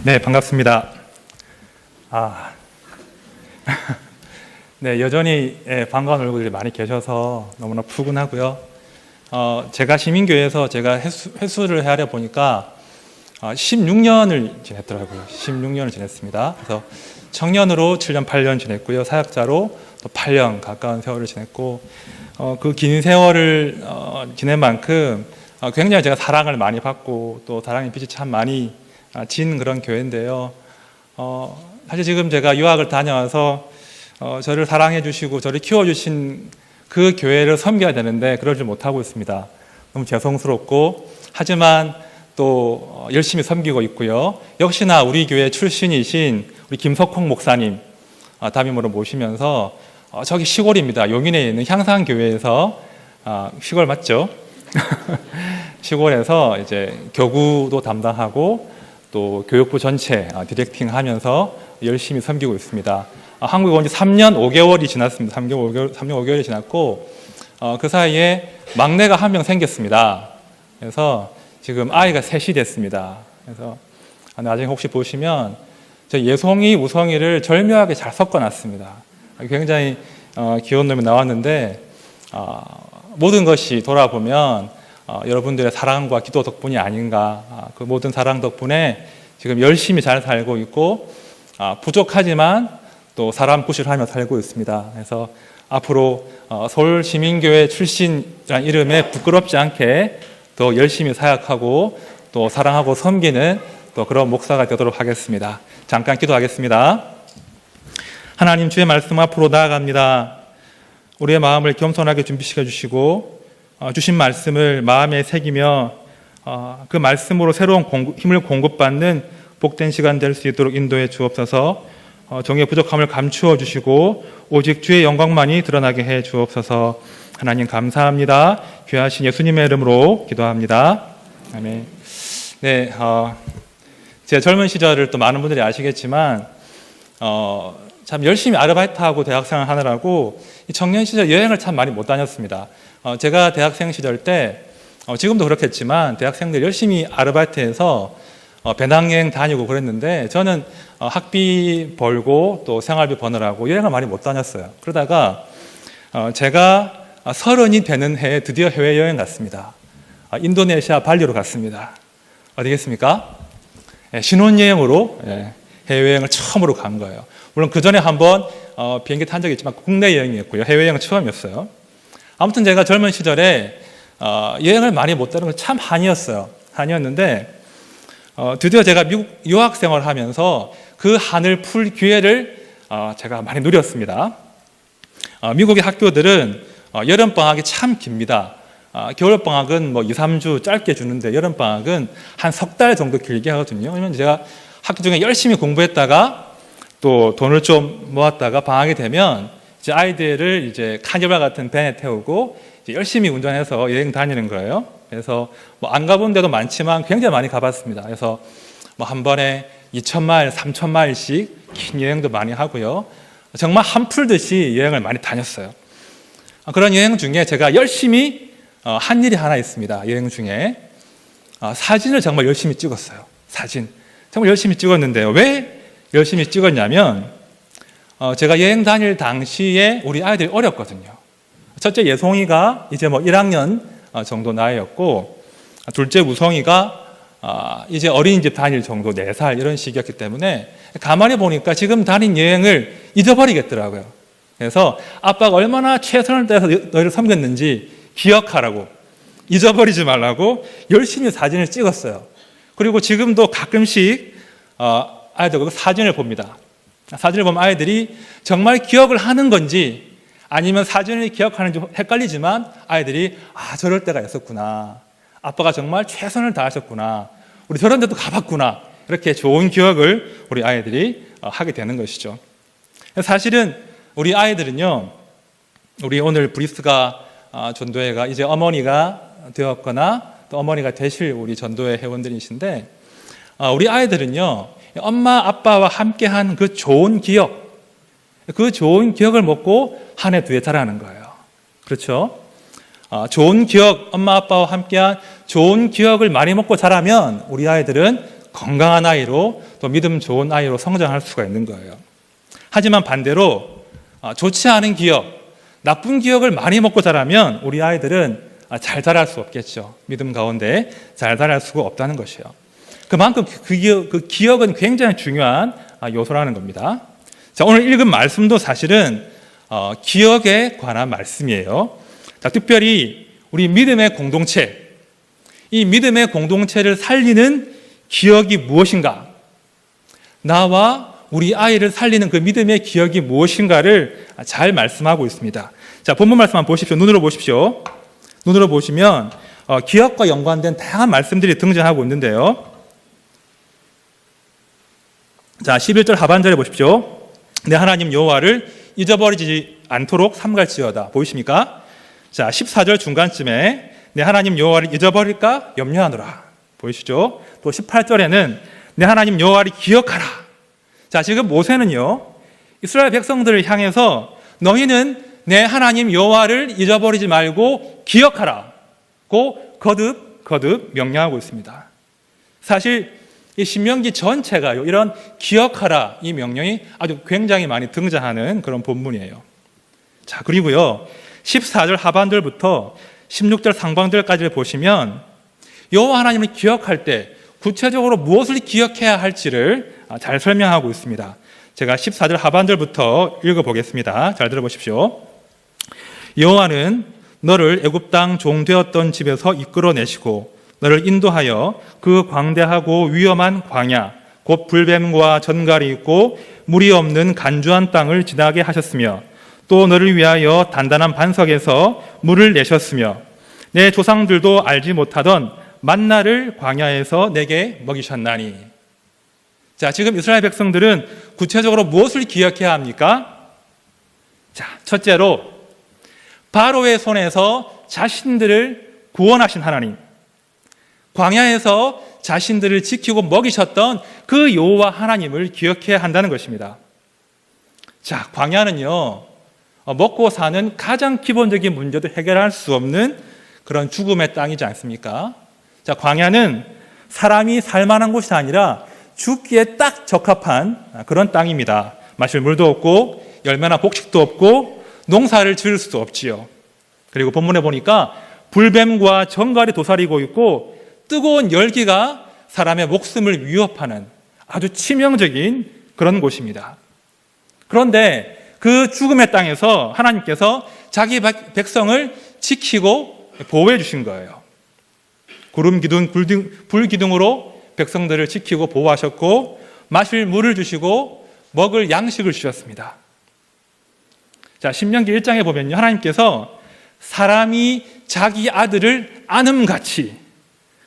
네, 반갑습니다. 네, 여전히 반가운 얼굴들이 많이 계셔서 너무나 푸근하고요. 제가 시민교회에서 제가 회수를 헤아려 보니까 16년을 지냈더라고요. 16년을 지냈습니다. 그래서 청년으로 7년, 8년 지냈고요. 사역자로 또 8년 가까운 세월을 지냈고, 그 긴 세월을 지낸 만큼 굉장히 제가 사랑을 많이 받고 또 사랑의 빛이 참 많이 진 그런 교회인데요. 사실 지금 제가 유학을 다녀와서 저를 사랑해 주시고 저를 키워주신 그 교회를 섬겨야 되는데 그러지 못하고 있습니다. 너무 죄송스럽고, 하지만 또 열심히 섬기고 있고요. 역시나 우리 교회 출신이신 우리 김석홍 목사님 담임으로 모시면서 저기 시골입니다. 용인에 있는 향산교회에서, 시골 맞죠? 시골에서 이제 교구도 담당하고 또 교육부 전체 디렉팅하면서 열심히 섬기고 있습니다. 한국에 온 지 3년 5개월이 지났습니다. 3년 5개월이 지났고, 그 사이에 막내가 한 명 생겼습니다. 그래서 지금 아이가 셋이 됐습니다. 그래서 나중에 혹시 보시면 저 예송이, 우성이를 절묘하게 잘 섞어놨습니다. 굉장히 귀여운 놈이 나왔는데, 모든 것이 돌아보면 여러분들의 사랑과 기도 덕분이 아닌가. 그 모든 사랑 덕분에 지금 열심히 잘 살고 있고, 부족하지만 또 사람 구실하며 살고 있습니다. 그래서 앞으로 서울시민교회 출신이라는 이름에 부끄럽지 않게 더 열심히 사역하고 또 사랑하고 섬기는 또 그런 목사가 되도록 하겠습니다. 잠깐 기도하겠습니다. 하나님, 주의 말씀 앞으로 나아갑니다. 우리의 마음을 겸손하게 준비시켜 주시고 주신 말씀을 마음에 새기며 그 말씀으로 새로운 힘을 공급받는 복된 시간 될 수 있도록 인도해 주옵소서. 종의 부족함을 감추어 주시고 오직 주의 영광만이 드러나게 해 주옵소서. 하나님 감사합니다. 귀하신 예수님의 이름으로 기도합니다. 아멘. 네, 제 젊은 시절을 또 많은 분들이 아시겠지만 참 열심히 아르바이트하고 대학생활 하느라고 청년 시절 여행을 참 많이 못 다녔습니다. 제가 대학생 시절 때, 지금도 그렇겠지만 대학생들 열심히 아르바이트해서 배낭여행 다니고 그랬는데, 저는 학비 벌고 또 생활비 버느라고 여행을 많이 못 다녔어요. 그러다가 제가 30이 되는 해에 드디어 해외여행 갔습니다. 인도네시아 발리로 갔습니다. 어디겠습니까? 신혼여행으로 해외여행을 처음으로 간 거예요. 물론 그 전에 한번 비행기 탄 적이 있지만 국내 여행이었고요. 해외여행은 처음이었어요. 아무튼 제가 젊은 시절에 여행을 많이 못 다는 건 참 한이었어요. 한이었는데 드디어 제가 미국 유학 생활을 하면서 그 한을 풀 기회를 제가 많이 누렸습니다. 미국의 학교들은 여름방학이 참 깁니다. 겨울방학은 뭐 2, 3주 짧게 주는데 여름방학은 한 석 달 정도 길게 하거든요. 그러면 제가 학교 중에 열심히 공부했다가 또 돈을 좀 모았다가 방학이 되면 이제 아이들을 이제 카니발 같은 밴에 태우고 이제 열심히 운전해서 여행 다니는 거예요. 그래서 뭐 안 가본 데도 많지만 굉장히 많이 가봤습니다. 그래서 뭐 한 번에 2,000마일, 3,000마일씩 긴 여행도 많이 하고요. 정말 한풀듯이 여행을 많이 다녔어요. 그런 여행 중에 제가 열심히 한 일이 하나 있습니다. 여행 중에 사진을 정말 열심히 찍었어요. 사진 정말 열심히 찍었는데요. 왜 열심히 찍었냐면 제가 여행 다닐 당시에 우리 아이들이 어렸거든요. 첫째 예송이가 이제 뭐 1학년 정도 나이였고, 둘째 우성이가 이제 어린이집 다닐 정도 4살 이런 시기였기 때문에 가만히 보니까 지금 다닌 여행을 잊어버리겠더라고요. 그래서 아빠가 얼마나 최선을 다해서 너희를 섬겼는지 기억하라고, 잊어버리지 말라고 열심히 사진을 찍었어요. 그리고 지금도 가끔씩 아이들 그 사진을 봅니다. 사진을 보면 아이들이 정말 기억을 하는 건지 아니면 사진을 기억하는지 헷갈리지만 아이들이 저럴 때가 있었구나, 아빠가 정말 최선을 다하셨구나, 우리 저런 데도 가봤구나, 이렇게 좋은 기억을 우리 아이들이 하게 되는 것이죠. 사실은 우리 아이들은요, 우리 오늘 브리스가 전도회가 이제 어머니가 되었거나 또 어머니가 되실 우리 전도회 회원들이신데, 우리 아이들은요 엄마 아빠와 함께한 그 좋은 기억, 그 좋은 기억을 먹고 한 해 두 해 자라는 거예요. 그렇죠? 좋은 기억, 엄마 아빠와 함께한 좋은 기억을 많이 먹고 자라면 우리 아이들은 건강한 아이로 또 믿음 좋은 아이로 성장할 수가 있는 거예요. 하지만 반대로 좋지 않은 기억, 나쁜 기억을 많이 먹고 자라면 우리 아이들은 잘 자랄 수 없겠죠. 믿음 가운데 잘 자랄 수가 없다는 것이요. 그만큼 그 기억은 굉장히 중요한 요소라는 겁니다. 자, 오늘 읽은 말씀도 사실은 기억에 관한 말씀이에요. 자, 특별히 우리 믿음의 공동체, 이 믿음의 공동체를 살리는 기억이 무엇인가? 나와 우리 아이를 살리는 그 믿음의 기억이 무엇인가를 잘 말씀하고 있습니다. 자, 본문 말씀 한번 보십시오. 눈으로 보십시오. 눈으로 보시면 기억과 연관된 다양한 말씀들이 등장하고 있는데요. 자, 11절 하반절에 보십시오. 내 하나님 여호와를 잊어버리지 않도록 삼갈지어다. 보이십니까? 자, 14절 중간쯤에 내 하나님 여호와를 잊어버릴까 염려하노라. 보이시죠? 또 18절에는 내 하나님 여호와를 기억하라. 자, 지금 모세는요, 이스라엘 백성들을 향해서 너희는 내 하나님 여호와를 잊어버리지 말고 기억하라고 거듭 명령하고 있습니다. 사실 이 신명기 전체가요, 이런 기억하라 이 명령이 아주 굉장히 많이 등장하는 그런 본문이에요. 자, 그리고요 14절 하반절부터 16절 상반절까지를 보시면 여호와 하나님을 기억할 때 구체적으로 무엇을 기억해야 할지를 잘 설명하고 있습니다. 제가 14절 하반절부터 읽어보겠습니다. 잘 들어보십시오. 여호와는 너를 애굽 땅 종 되었던 집에서 이끌어내시고 너를 인도하여 그 광대하고 위험한 광야 곧 불뱀과 전갈이 있고 물이 없는 간주한 땅을 지나게 하셨으며 또 너를 위하여 단단한 반석에서 물을 내셨으며 내 조상들도 알지 못하던 만나를 광야에서 내게 먹이셨나니. 자, 지금 이스라엘 백성들은 구체적으로 무엇을 기억해야 합니까? 자, 첫째로 바로의 손에서 자신들을 구원하신 하나님, 광야에서 자신들을 지키고 먹이셨던 그 여호와 하나님을 기억해야 한다는 것입니다. 자, 광야는요, 먹고 사는 가장 기본적인 문제도 해결할 수 없는 그런 죽음의 땅이지 않습니까? 자, 광야는 사람이 살만한 곳이 아니라 죽기에 딱 적합한 그런 땅입니다. 마실 물도 없고 열매나 곡식도 없고 농사를 지을 수도 없지요. 그리고 본문에 보니까 불뱀과 정갈이 도사리고 있고 뜨거운 열기가 사람의 목숨을 위협하는 아주 치명적인 그런 곳입니다. 그런데 그 죽음의 땅에서 하나님께서 자기 백성을 지키고 보호해 주신 거예요. 구름 기둥, 불 기둥으로 백성들을 지키고 보호하셨고 마실 물을 주시고 먹을 양식을 주셨습니다. 자, 신명기 1장에 보면요, 하나님께서 사람이 자기 아들을 아름같이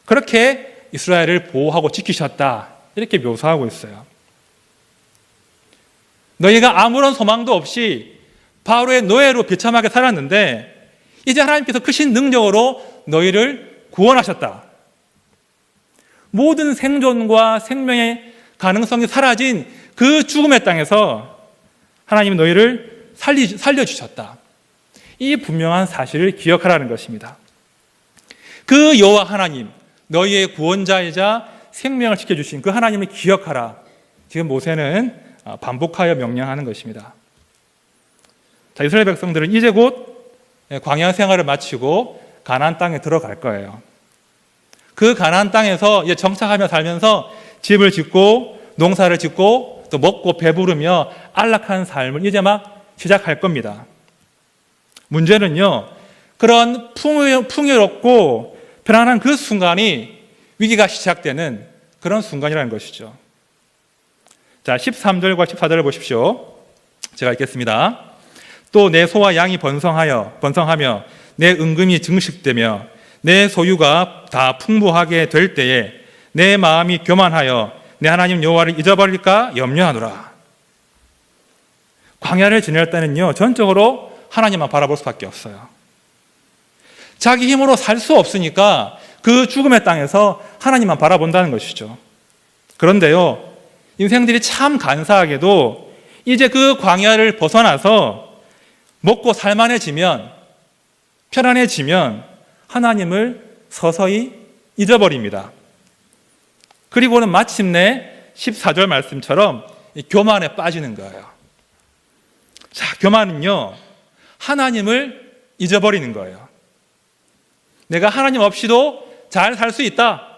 그렇게 이스라엘을 보호하고 지키셨다, 이렇게 묘사하고 있어요. 너희가 아무런 소망도 없이 바로의 노예로 비참하게 살았는데 이제 하나님께서 크신 능력으로 너희를 구원하셨다. 모든 생존과 생명의 가능성이 사라진 그 죽음의 땅에서 하나님이 너희를 살려주셨다. 이 분명한 사실을 기억하라는 것입니다. 그 여호와 하나님, 너희의 구원자이자 생명을 지켜주신 그 하나님을 기억하라. 지금 모세는 반복하여 명령하는 것입니다. 자, 이스라엘 백성들은 이제 곧 광야 생활을 마치고 가나안 땅에 들어갈 거예요. 그 가나안 땅에서 이제 정착하며 살면서 집을 짓고 농사를 짓고 또 먹고 배부르며 안락한 삶을 이제 막 시작할 겁니다. 문제는요, 그런 풍요롭고 편안한 그 순간이 위기가 시작되는 그런 순간이라는 것이죠. 자, 13절과 14절을 보십시오. 제가 읽겠습니다. 또 내 소와 양이 번성하며 내 은금이 증식되며 내 소유가 다 풍부하게 될 때에 내 마음이 교만하여 내 하나님 여호와를 잊어버릴까 염려하노라. 광야를 지낼 때는요, 전적으로 하나님만 바라볼 수밖에 없어요. 자기 힘으로 살 수 없으니까 그 죽음의 땅에서 하나님만 바라본다는 것이죠. 그런데요, 인생들이 참 간사하게도 이제 그 광야를 벗어나서 먹고 살만해지면, 편안해지면 하나님을 서서히 잊어버립니다. 그리고는 마침내 14절 말씀처럼 이 교만에 빠지는 거예요. 자, 교만은요, 하나님을 잊어버리는 거예요. 내가 하나님 없이도 잘 살 수 있다.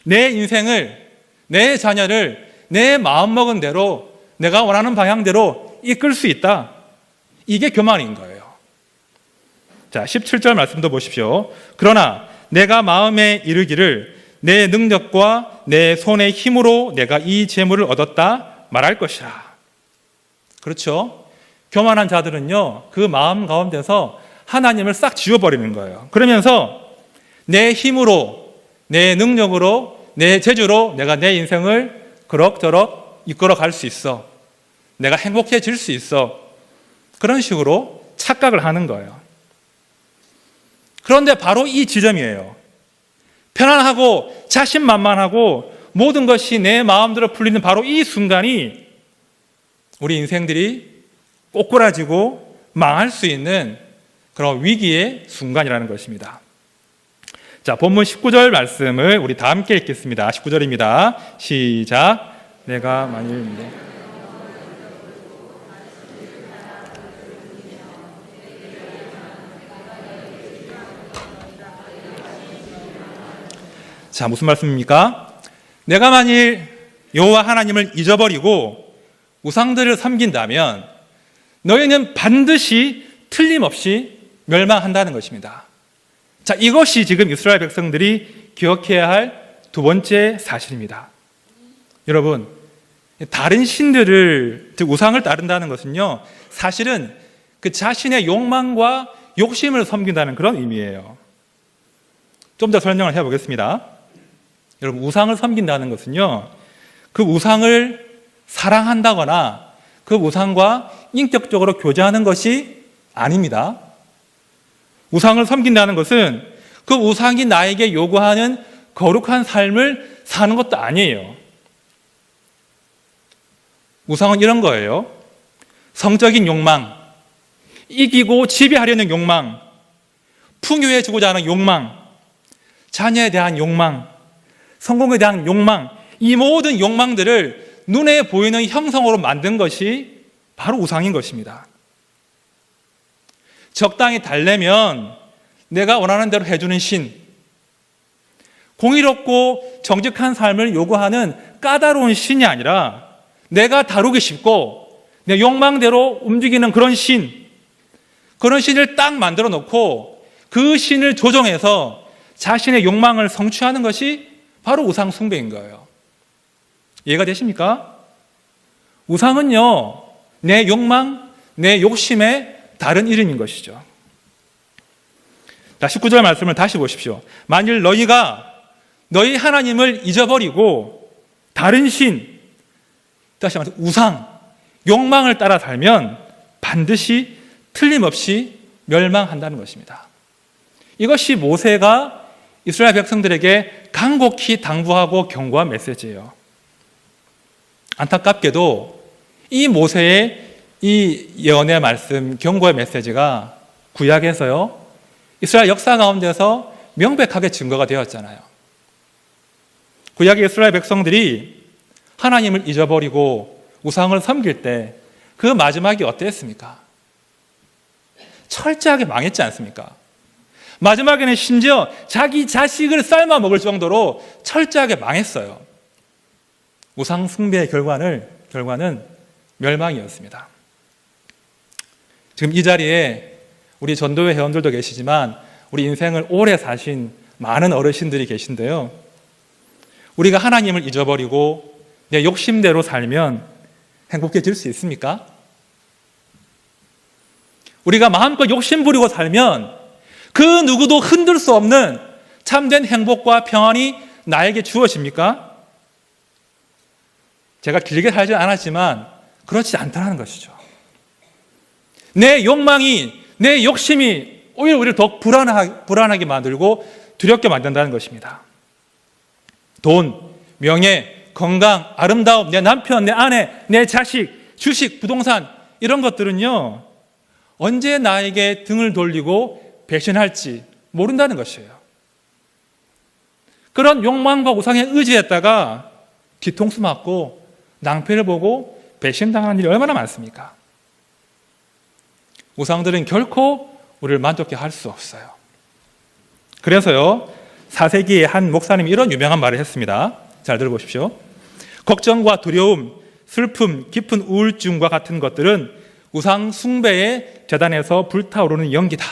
내 인생을, 내 자녀를 내 마음먹은 대로, 내가 원하는 방향대로 이끌 수 있다. 이게 교만인 거예요. 자, 17절 말씀도 보십시오. 그러나 내가 마음에 이르기를 내 능력과 내 손의 힘으로 내가 이 재물을 얻었다 말할 것이라. 그렇죠? 교만한 자들은요, 그 마음 가운데서 하나님을 싹 지워버리는 거예요. 그러면서 내 힘으로, 내 능력으로, 내 재주로 내가 내 인생을 그럭저럭 이끌어갈 수 있어. 내가 행복해질 수 있어. 그런 식으로 착각을 하는 거예요. 그런데 바로 이 지점이에요. 편안하고 자신만만하고 모든 것이 내 마음대로 풀리는 바로 이 순간이 우리 인생들이 꼬꾸라지고 망할 수 있는 그런 위기의 순간이라는 것입니다. 자, 본문 19절 말씀을 우리 다 함께 읽겠습니다. 19절입니다. 시작. 내가 만일 자, 무슨 말씀입니까? 내가 만일 여호와 하나님을 잊어버리고 우상들을 섬긴다면 너희는 반드시 틀림없이 멸망한다는 것입니다. 자, 이것이 지금 이스라엘 백성들이 기억해야 할 두 번째 사실입니다. 여러분, 다른 신들을, 즉 우상을 따른다는 것은요, 사실은 그 자신의 욕망과 욕심을 섬긴다는 그런 의미예요. 좀 더 설명을 해보겠습니다. 여러분, 우상을 섬긴다는 것은요, 그 우상을 사랑한다거나 그 우상과 인격적으로 교제하는 것이 아닙니다. 우상을 섬긴다는 것은 그 우상이 나에게 요구하는 거룩한 삶을 사는 것도 아니에요. 우상은 이런 거예요. 성적인 욕망, 이기고 지배하려는 욕망, 풍요해지고자 하는 욕망, 자녀에 대한 욕망, 성공에 대한 욕망, 이 모든 욕망들을 눈에 보이는 형성으로 만든 것이 바로 우상인 것입니다. 적당히 달래면 내가 원하는 대로 해주는 신, 공의롭고 정직한 삶을 요구하는 까다로운 신이 아니라 내가 다루기 쉽고 내 욕망대로 움직이는 그런 신, 그런 신을 딱 만들어 놓고 그 신을 조종해서 자신의 욕망을 성취하는 것이 바로 우상 숭배인 거예요. 이해가 되십니까? 우상은요, 내 욕망, 내 욕심의 다른 이름인 것이죠. 자, 19절 말씀을 다시 보십시오. 만일 너희가 너희 하나님을 잊어버리고 다른 신, 다시 말해서 우상, 욕망을 따라 살면 반드시 틀림없이 멸망한다는 것입니다. 이것이 모세가 이스라엘 백성들에게 간곡히 당부하고 경고한 메시지예요. 안타깝게도 이 모세의 이 예언의 말씀, 경고의 메시지가 구약에서요, 이스라엘 역사 가운데서 명백하게 증거가 되었잖아요. 구약의 이스라엘 백성들이 하나님을 잊어버리고 우상을 섬길 때 그 마지막이 어땠습니까? 철저하게 망했지 않습니까? 마지막에는 심지어 자기 자식을 삶아 먹을 정도로 철저하게 망했어요. 우상 숭배의 결과는 멸망이었습니다. 지금 이 자리에 우리 전도회 회원들도 계시지만 우리 인생을 오래 사신 많은 어르신들이 계신데요. 우리가 하나님을 잊어버리고 내 욕심대로 살면 행복해질 수 있습니까? 우리가 마음껏 욕심 부리고 살면 그 누구도 흔들 수 없는 참된 행복과 평안이 나에게 주어집니까? 제가 길게 살지 않았지만 그렇지 않다는 것이죠. 내 욕망이, 내 욕심이 오히려 우리를 더 불안하게 만들고 두렵게 만든다는 것입니다. 돈, 명예, 건강, 아름다움, 내 남편, 내 아내, 내 자식, 주식, 부동산 이런 것들은요, 언제 나에게 등을 돌리고 배신할지 모른다는 것이에요. 그런 욕망과 우상에 의지했다가 뒤통수 맞고 낭패를 보고 배신당하는 일이 얼마나 많습니까? 우상들은 결코 우리를 만족케 할 수 없어요. 그래서요, 4세기에 한 목사님이 이런 유명한 말을 했습니다. 잘 들어보십시오. 걱정과 두려움, 슬픔, 깊은 우울증과 같은 것들은 우상 숭배의 재단에서 불타오르는 연기다.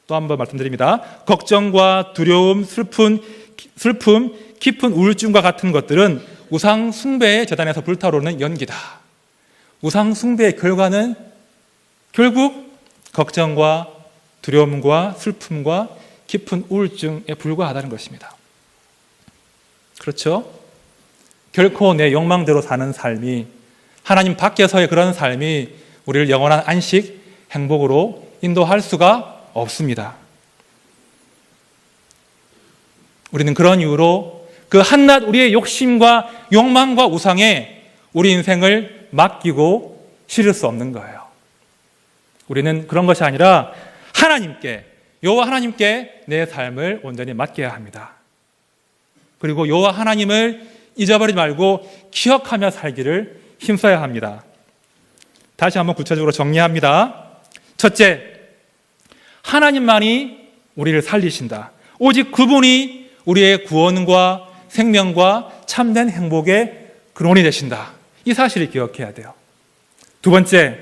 또 한 번 말씀드립니다. 걱정과 두려움, 슬픔, 깊은 우울증과 같은 것들은 우상 숭배의 재단에서 불타오르는 연기다. 우상 숭배의 결과는 결국 걱정과 두려움과 슬픔과 깊은 우울증에 불과하다는 것입니다. 그렇죠? 결코 내 욕망대로 사는 삶이, 하나님 밖에서의 그런 삶이 우리를 영원한 안식, 행복으로 인도할 수가 없습니다. 우리는 그런 이유로 그 한낱 우리의 욕심과 욕망과 우상에 우리 인생을 맡기고 실을 수 없는 거예요. 우리는 그런 것이 아니라 하나님께, 여호와 하나님께 내 삶을 온전히 맡겨야 합니다. 그리고 여호와 하나님을 잊어버리지 말고 기억하며 살기를 힘써야 합니다. 다시 한번 구체적으로 정리합니다. 첫째, 하나님만이 우리를 살리신다. 오직 그분이 우리의 구원과 생명과 참된 행복의 근원이 되신다. 이 사실을 기억해야 돼요. 두 번째,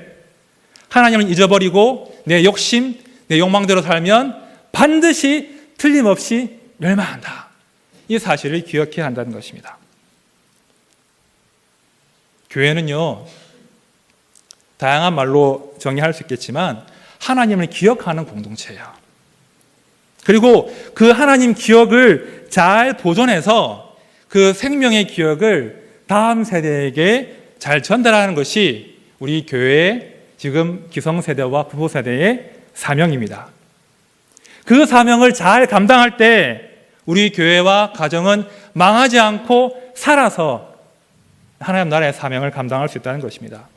하나님을 잊어버리고 내 욕심, 내 욕망대로 살면 반드시 틀림없이 멸망한다. 이 사실을 기억해야 한다는 것입니다. 교회는요, 다양한 말로 정의할 수 있겠지만 하나님을 기억하는 공동체예요. 그리고 그 하나님 기억을 잘 보존해서 그 생명의 기억을 다음 세대에게 잘 전달하는 것이 우리 교회의 지금 기성세대와 부부세대의 사명입니다. 그 사명을 잘 감당할 때 우리 교회와 가정은 망하지 않고 살아서 하나님 나라의 사명을 감당할 수 있다는 것입니다.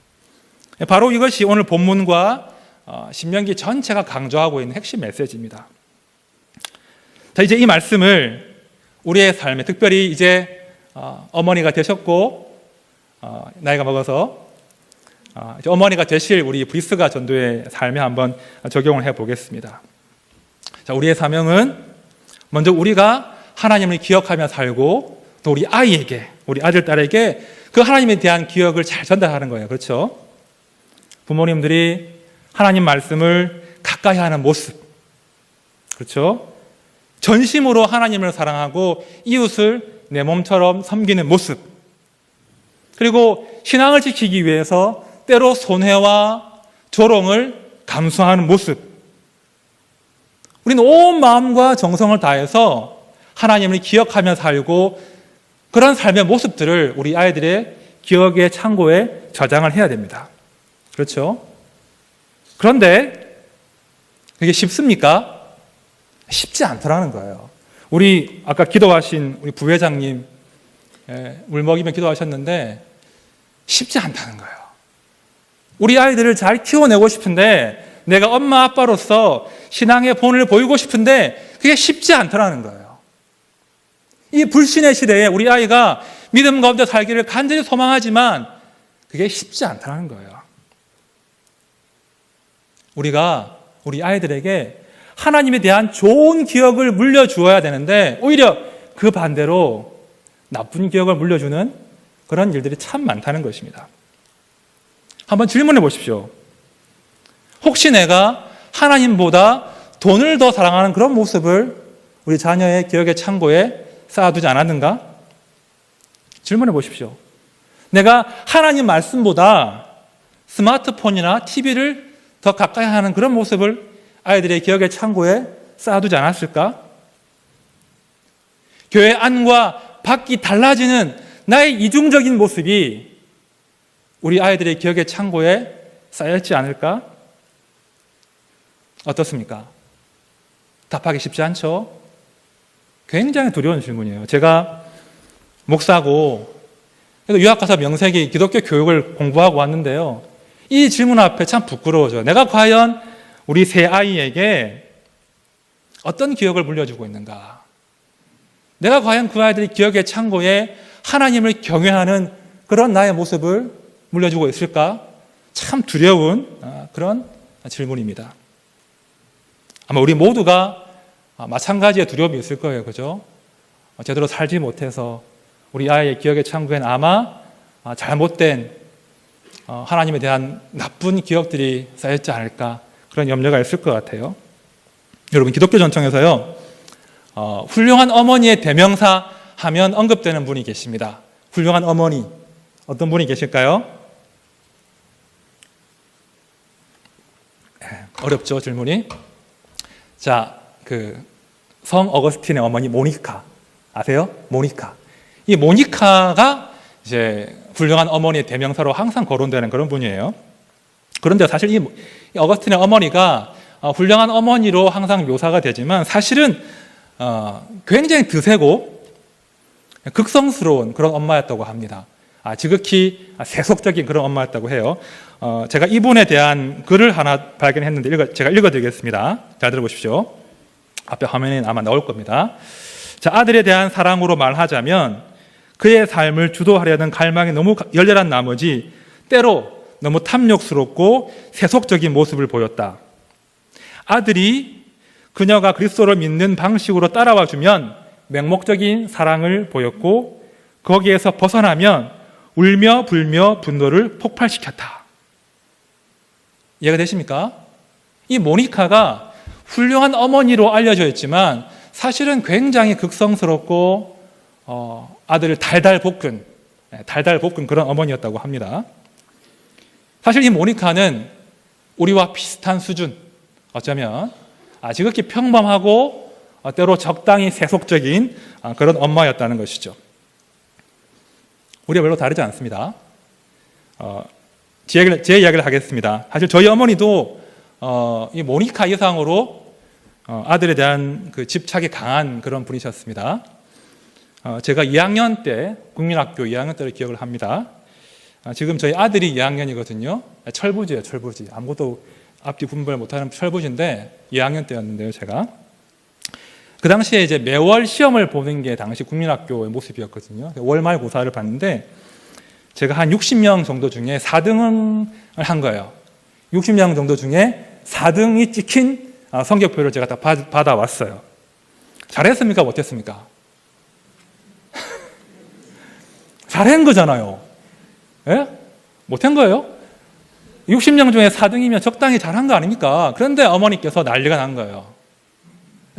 바로 이것이 오늘 본문과 신명기 전체가 강조하고 있는 핵심 메시지입니다. 자, 이제 이 말씀을 우리의 삶에, 특별히 이제 어머니가 되셨고 나이가 먹어서 이제 어머니가 되실 우리 브리스가 전도의 삶에 한번 적용을 해보겠습니다. 자, 우리의 사명은 먼저 우리가 하나님을 기억하며 살고 또 우리 아이에게, 우리 아들, 딸에게 그 하나님에 대한 기억을 잘 전달하는 거예요. 그렇죠? 부모님들이 하나님 말씀을 가까이 하는 모습, 그렇죠? 전심으로 하나님을 사랑하고 이웃을 내 몸처럼 섬기는 모습, 그리고 신앙을 지키기 위해서 때로 손해와 조롱을 감수하는 모습, 우리는 온 마음과 정성을 다해서 하나님을 기억하며 살고 그런 삶의 모습들을 우리 아이들의 기억의 창고에 저장을 해야 됩니다. 그렇죠? 그런데 그게 쉽습니까? 쉽지 않더라는 거예요. 우리 아까 기도하신 우리 부회장님 물 먹이며 기도하셨는데 쉽지 않다는 거예요. 우리 아이들을 잘 키워내고 싶은데 내가 엄마 아빠로서 신앙의 본을 보이고 싶은데 그게 쉽지 않더라는 거예요. 이 불신의 시대에 우리 아이가 믿음 가운데 살기를 간절히 소망하지만 그게 쉽지 않다는 거예요. 우리가 우리 아이들에게 하나님에 대한 좋은 기억을 물려주어야 되는데 오히려 그 반대로 나쁜 기억을 물려주는 그런 일들이 참 많다는 것입니다. 한번 질문해 보십시오. 혹시 내가 하나님보다 돈을 더 사랑하는 그런 모습을 우리 자녀의 기억의 창고에 쌓아두지 않았는가? 질문해 보십시오. 내가 하나님 말씀보다 스마트폰이나 TV를 더 가까이 하는 그런 모습을 아이들의 기억의 창고에 쌓아두지 않았을까? 교회 안과 밖이 달라지는 나의 이중적인 모습이 우리 아이들의 기억의 창고에 쌓여있지 않을까? 어떻습니까? 답하기 쉽지 않죠? 굉장히 두려운 질문이에요. 제가 목사고 유학 가서 명색이 기독교 교육을 공부하고 왔는데요. 이 질문 앞에 참 부끄러워져요. 내가 과연 우리 새 아이에게 어떤 기억을 물려주고 있는가? 내가 과연 그 아이들이 기억의 창고에 하나님을 경외하는 그런 나의 모습을 물려주고 있을까? 참 두려운 그런 질문입니다. 아마 우리 모두가 마찬가지의 두려움이 있을 거예요. 그죠? 제대로 살지 못해서 우리 아이의 기억의 창고에는 아마 잘못된 하나님에 대한 나쁜 기억들이 쌓였지 않을까, 그런 염려가 있을 것 같아요. 여러분, 기독교 전통에서요, 훌륭한 어머니의 대명사 하면 언급되는 분이 계십니다. 훌륭한 어머니, 어떤 분이 계실까요? 어렵죠, 질문이. 자, 성 어거스틴의 어머니 모니카 아세요? 모니카. 이 모니카가 이제 훌륭한 어머니의 대명사로 항상 거론되는 그런 분이에요. 그런데 사실 이 어거스틴의 어머니가 훌륭한 어머니로 항상 묘사가 되지만 사실은 굉장히 드세고 극성스러운 그런 엄마였다고 합니다. 지극히 세속적인 그런 엄마였다고 해요. 제가 이분에 대한 글을 하나 발견했는데 제가 읽어드리겠습니다. 잘 들어보십시오. 앞에 화면에 아마 나올 겁니다. 자, 아들에 대한 사랑으로 말하자면 그의 삶을 주도하려는 갈망이 너무 열렬한 나머지 때로 너무 탐욕스럽고 세속적인 모습을 보였다. 아들이 그녀가 그리스도를 믿는 방식으로 따라와 주면 맹목적인 사랑을 보였고 거기에서 벗어나면 울며 불며 분노를 폭발시켰다. 이해가 되십니까? 이 모니카가 훌륭한 어머니로 알려져 있지만 사실은 굉장히 극성스럽고 아들을 달달 볶은 그런 어머니였다고 합니다. 사실 이 모니카는 우리와 비슷한 수준, 어쩌면 지극히 평범하고 때로 적당히 세속적인 그런 엄마였다는 것이죠. 우리가 별로 다르지 않습니다. 제 이야기를 하겠습니다. 사실 저희 어머니도 이 모니카 이상으로 아들에 대한 그 집착이 강한 그런 분이셨습니다. 제가 2학년 때, 국민학교 2학년 때를 기억을 합니다. 지금 저희 아들이 2학년이거든요. 철부지예요, 철부지. 아무것도 앞뒤 분별 못하는 철부지인데 2학년 때였는데요, 제가. 그 당시에 이제 매월 시험을 보는 게 당시 국민학교의 모습이었거든요. 월말 고사를 봤는데 제가 한 60명 정도 중에 4등을 한 거예요. 60명 정도 중에 4등이 찍힌 성적표를 제가 다 받아왔어요. 잘했습니까? 못했습니까? 잘한 거잖아요. 예? 못한 거예요? 60명 중에 4등이면 적당히 잘한 거 아닙니까? 그런데 어머니께서 난리가 난 거예요.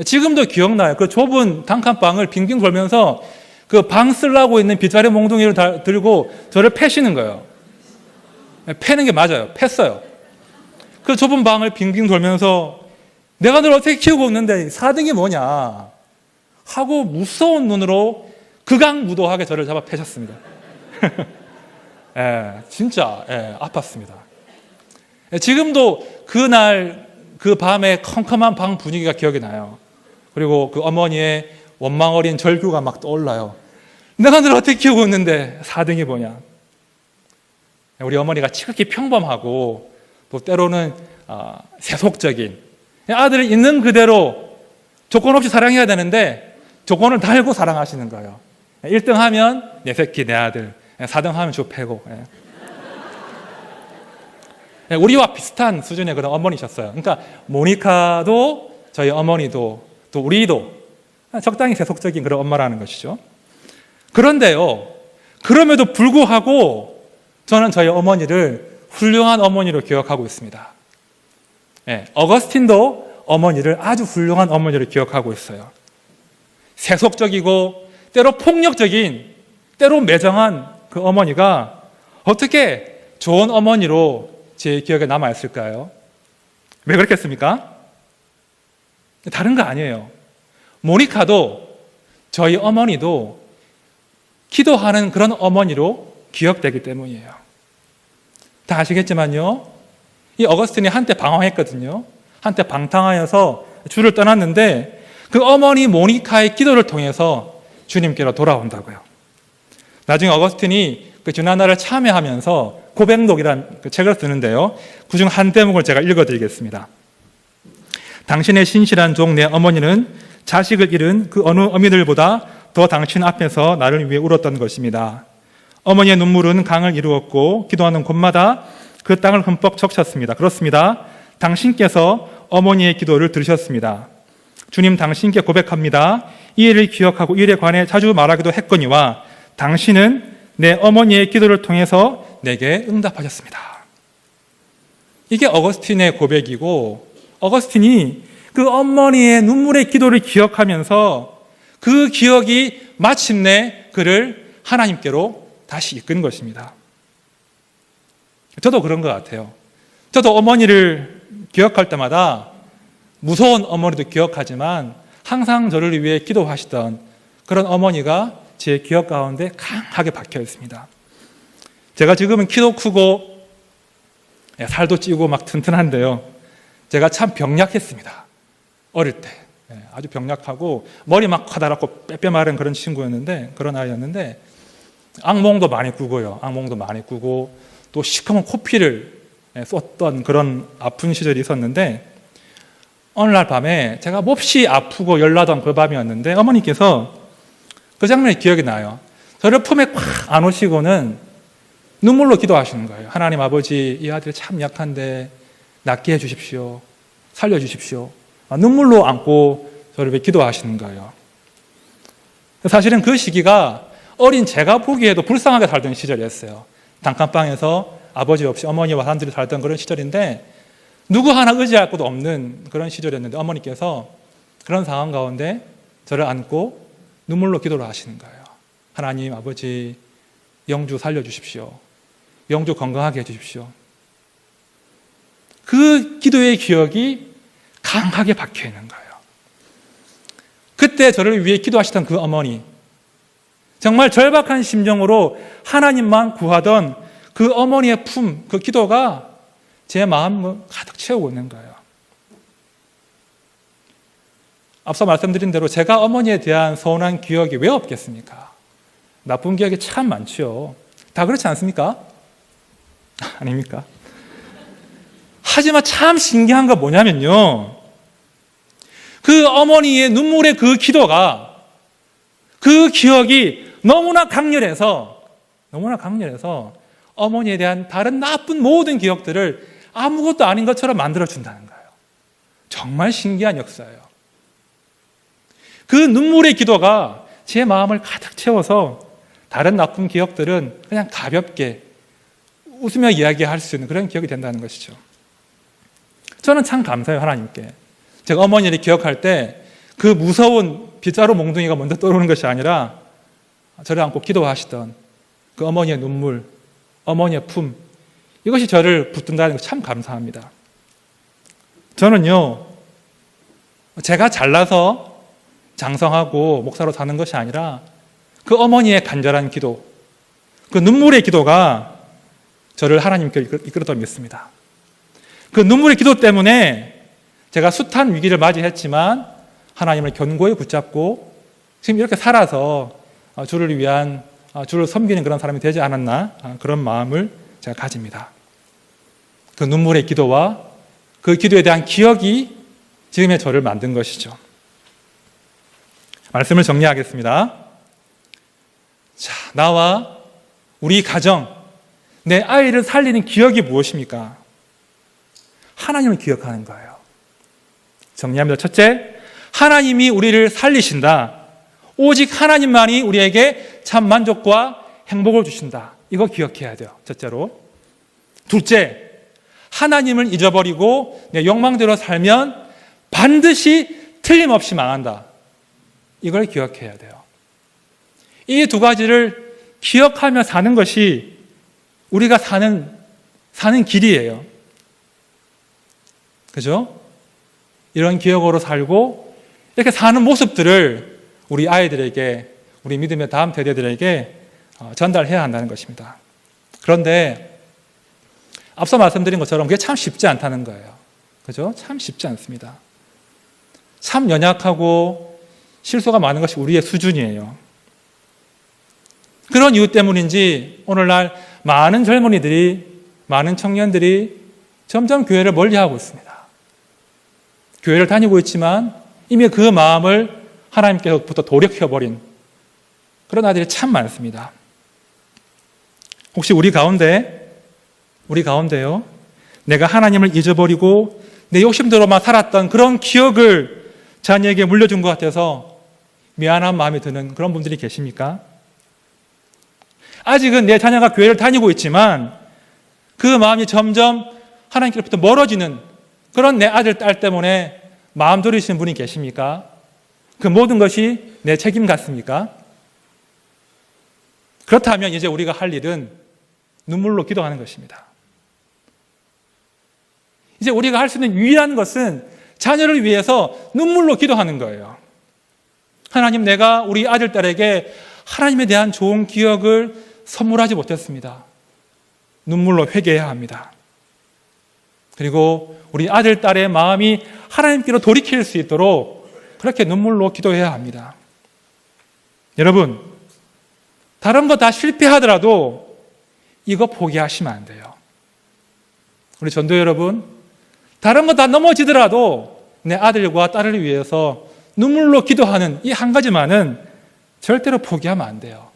지금도 기억나요. 그 좁은 단칸방을 빙빙 돌면서 그 방 쓰려고 있는 빗자루 몽둥이를 들고 저를 패시는 거예요. 패는 게 맞아요. 팼어요. 그 좁은 방을 빙빙 돌면서 내가 널 어떻게 키우고 있는데 4등이 뭐냐 하고 무서운 눈으로 극악무도하게 저를 잡아 패셨습니다. 진짜 아팠습니다. 지금도 그날 그 밤에 컴컴한 방 분위기가 기억이 나요. 그리고 그 어머니의 원망 어린 절규가 막 떠올라요. 내가 널 어떻게 키우고 있는데 4등이 뭐냐. 우리 어머니가 지극히 평범하고 또 때로는 세속적인, 아들을 있는 그대로 조건 없이 사랑해야 되는데 조건을 달고 사랑하시는 거예요. 1등 하면 내 새끼 내 아들, 4등 하면 저 패고. 우리와 비슷한 수준의 그런 어머니셨어요. 그러니까 모니카도 저희 어머니도 또 우리도 적당히 세속적인 그런 엄마라는 것이죠. 그런데요, 그럼에도 불구하고 저는 저희 어머니를 훌륭한 어머니로 기억하고 있습니다. 어거스틴도 어머니를 아주 훌륭한 어머니로 기억하고 있어요. 세속적이고 때로 폭력적인, 때로 매정한 그 어머니가 어떻게 좋은 어머니로 제 기억에 남아있을까요? 왜 그렇겠습니까? 다른 거 아니에요. 모니카도 저희 어머니도 기도하는 그런 어머니로 기억되기 때문이에요. 다 아시겠지만요, 이 어거스틴이 한때 방황했거든요. 한때 방탕하여서 주를 떠났는데 그 어머니 모니카의 기도를 통해서 주님께로 돌아온다고요. 나중에 어거스틴이 그 주나나를 참여하면서 고백록이라는 그 책을 쓰는데요, 그중 한 대목을 제가 읽어드리겠습니다. 당신의 신실한 종 내 어머니는 자식을 잃은 그 어느 어미들보다 더 당신 앞에서 나를 위해 울었던 것입니다. 어머니의 눈물은 강을 이루었고 기도하는 곳마다 그 땅을 흠뻑 적셨습니다. 그렇습니다. 당신께서 어머니의 기도를 들으셨습니다. 주님, 당신께 고백합니다. 이 일을 기억하고 이 일에 관해 자주 말하기도 했거니와 당신은 내 어머니의 기도를 통해서 내게 응답하셨습니다. 이게 어거스틴의 고백이고, 어거스틴이 그 어머니의 눈물의 기도를 기억하면서 그 기억이 마침내 그를 하나님께로 다시 이끈 것입니다. 저도 그런 것 같아요. 저도 어머니를 기억할 때마다 무서운 어머니도 기억하지만 항상 저를 위해 기도하시던 그런 어머니가 제 기억 가운데 강하게 박혀 있습니다. 제가 지금은 키도 크고 살도 찌고 막 튼튼한데요. 제가 참 병약했습니다. 어릴 때. 아주 병약하고 머리 막 커다랗고 빼빼 마른 그런 친구였는데, 그런 아이였는데, 악몽도 많이 꾸고요. 악몽도 많이 꾸고 또 시커먼 코피를 쏟던 그런 아픈 시절이 있었는데, 어느 날 밤에 제가 몹시 아프고 열나던 그 밤이었는데 어머니께서, 그 장면이 기억이 나요. 저를 품에 꽉 안으시고는 눈물로 기도하시는 거예요. 하나님 아버지, 이 아들이 참 약한데 낫게 해주십시오. 살려주십시오. 눈물로 안고 저를 위해 기도하시는 거예요. 사실은 그 시기가 어린 제가 보기에도 불쌍하게 살던 시절이었어요. 단칸방에서 아버지 없이 어머니와 사람들이 살던 그런 시절인데, 누구 하나 의지할 것도 없는 그런 시절이었는데 어머니께서 그런 상황 가운데 저를 안고 눈물로 기도를 하시는 거예요. 하나님 아버지, 영주 살려주십시오. 영주 건강하게 해주십시오. 그 기도의 기억이 강하게 박혀 있는 거예요. 그때 저를 위해 기도하시던 그 어머니, 정말 절박한 심정으로 하나님만 구하던 그 어머니의 품, 그 기도가 제 마음을 가득 채우고 있는 거예요. 앞서 말씀드린 대로 제가 어머니에 대한 서운한 기억이 왜 없겠습니까? 나쁜 기억이 참 많죠. 다 그렇지 않습니까? 아닙니까? 하지만 참 신기한 건 뭐냐면요, 그 어머니의 눈물의 그 기도가, 그 기억이 너무나 강렬해서 어머니에 대한 다른 나쁜 모든 기억들을 아무것도 아닌 것처럼 만들어준다는 거예요. 정말 신기한 역사예요. 그 눈물의 기도가 제 마음을 가득 채워서 다른 나쁜 기억들은 그냥 가볍게 웃으며 이야기할 수 있는 그런 기억이 된다는 것이죠. 저는 참 감사해요, 하나님께. 제가 어머니를 기억할 때 그 무서운 빗자루 몽둥이가 먼저 떠오르는 것이 아니라 저를 안고 기도하시던 그 어머니의 눈물, 어머니의 품, 이것이 저를 붙든다는 거 참 감사합니다. 저는요, 제가 잘나서 장성하고 목사로 사는 것이 아니라 그 어머니의 간절한 기도, 그 눈물의 기도가 저를 하나님께 이끌었다고 믿습니다. 그 눈물의 기도 때문에 제가 숱한 위기를 맞이했지만 하나님을 견고히 붙잡고 지금 이렇게 살아서 주를 위한, 주를 섬기는 그런 사람이 되지 않았나, 그런 마음을 제가 가집니다. 그 눈물의 기도와 그 기도에 대한 기억이 지금의 저를 만든 것이죠. 말씀을 정리하겠습니다. 자, 나와 우리 가정, 내 아이를 살리는 기억이 무엇입니까? 하나님을 기억하는 거예요. 정리합니다. 첫째, 하나님이 우리를 살리신다. 오직 하나님만이 우리에게 참 만족과 행복을 주신다. 이거 기억해야 돼요. 첫째로. 둘째, 하나님을 잊어버리고 내 욕망대로 살면 반드시 틀림없이 망한다. 이걸 기억해야 돼요. 이 두 가지를 기억하며 사는 것이 우리가 사는 길이에요. 그죠? 이런 기억으로 살고 이렇게 사는 모습들을 우리 아이들에게, 우리 믿음의 다음 세대들에게 전달해야 한다는 것입니다. 그런데 앞서 말씀드린 것처럼 그게 참 쉽지 않다는 거예요. 그죠? 참 쉽지 않습니다. 참 연약하고 실수가 많은 것이 우리의 수준이에요. 그런 이유 때문인지 오늘날 많은 젊은이들이, 많은 청년들이 점점 교회를 멀리하고 있습니다. 교회를 다니고 있지만 이미 그 마음을 하나님께로부터 돌이켜버린 그런 아들이 참 많습니다. 혹시 우리 가운데요, 내가 하나님을 잊어버리고 내 욕심대로만 살았던 그런 기억을 자녀에게 물려준 것 같아서 미안한 마음이 드는 그런 분들이 계십니까? 아직은 내 자녀가 교회를 다니고 있지만 그 마음이 점점 하나님께로부터 멀어지는 그런 내 아들, 딸 때문에 마음 졸이시는 분이 계십니까? 그 모든 것이 내 책임 같습니까? 그렇다면 이제 우리가 할 일은 눈물로 기도하는 것입니다. 이제 우리가 할 수 있는 유일한 것은 자녀를 위해서 눈물로 기도하는 거예요. 하나님, 내가 우리 아들, 딸에게 하나님에 대한 좋은 기억을 선물하지 못했습니다. 눈물로 회개해야 합니다. 그리고 우리 아들, 딸의 마음이 하나님께로 돌이킬 수 있도록 그렇게 눈물로 기도해야 합니다. 여러분, 다른 거 다 실패하더라도 이거 포기하시면 안 돼요. 우리 전도 여러분, 다른 거 다 넘어지더라도 내 아들과 딸을 위해서 눈물로 기도하는 이 한 가지만은 절대로 포기하면 안 돼요.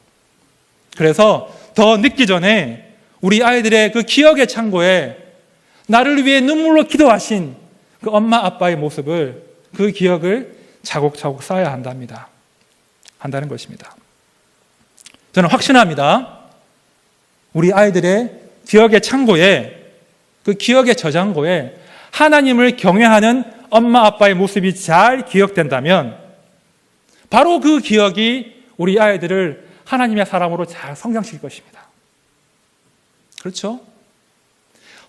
그래서 더 늦기 전에 우리 아이들의 그 기억의 창고에 나를 위해 눈물로 기도하신 그 엄마 아빠의 모습을, 그 기억을 차곡차곡 쌓아야 한다는 것입니다. 저는 확신합니다. 우리 아이들의 기억의 창고에, 그 기억의 저장고에 하나님을 경외하는 엄마 아빠의 모습이 잘 기억된다면 바로 그 기억이 우리 아이들을 하나님의 사람으로 잘 성장시킬 것입니다. 그렇죠?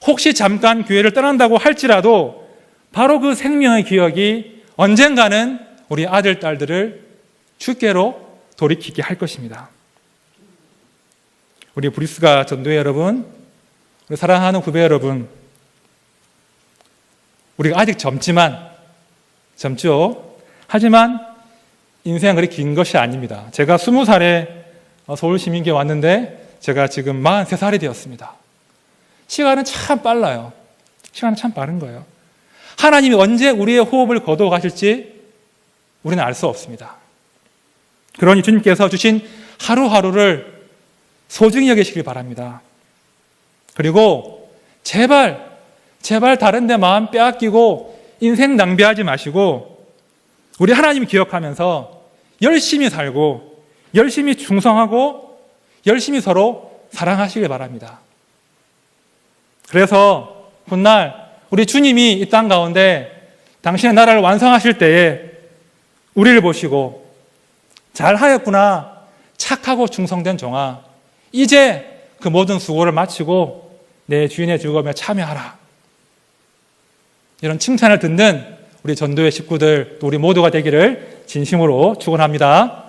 혹시 잠깐 교회를 떠난다고 할지라도 바로 그 생명의 기억이 언젠가는 우리 아들, 딸들을 주께로 돌이키게 할 것입니다. 우리 브리스가 전도회 여러분, 우리 사랑하는 후배 여러분, 우리가 아직 젊죠? 하지만 인생은 그렇게 긴 것이 아닙니다. 제가 20살에 서울시민교회 왔는데 제가 지금 43살이 되었습니다. 시간은 참 빨라요. 시간은 참 빠른 거예요. 하나님이 언제 우리의 호흡을 거두어 가실지 우리는 알 수 없습니다. 그러니 주님께서 주신 하루하루를 소중히 여기시길 바랍니다. 그리고 제발 다른 데 마음 빼앗기고 인생 낭비하지 마시고 우리 하나님 기억하면서 열심히 살고 열심히 충성하고 열심히 서로 사랑하시길 바랍니다. 그래서 훗날 우리 주님이 이 땅 가운데 당신의 나라를 완성하실 때에 우리를 보시고 잘하였구나, 착하고 충성된 종아, 이제 그 모든 수고를 마치고 내 주인의 즐거움에 참여하라, 이런 칭찬을 듣는 우리 전도회 식구들, 또 우리 모두가 되기를 진심으로 축원합니다.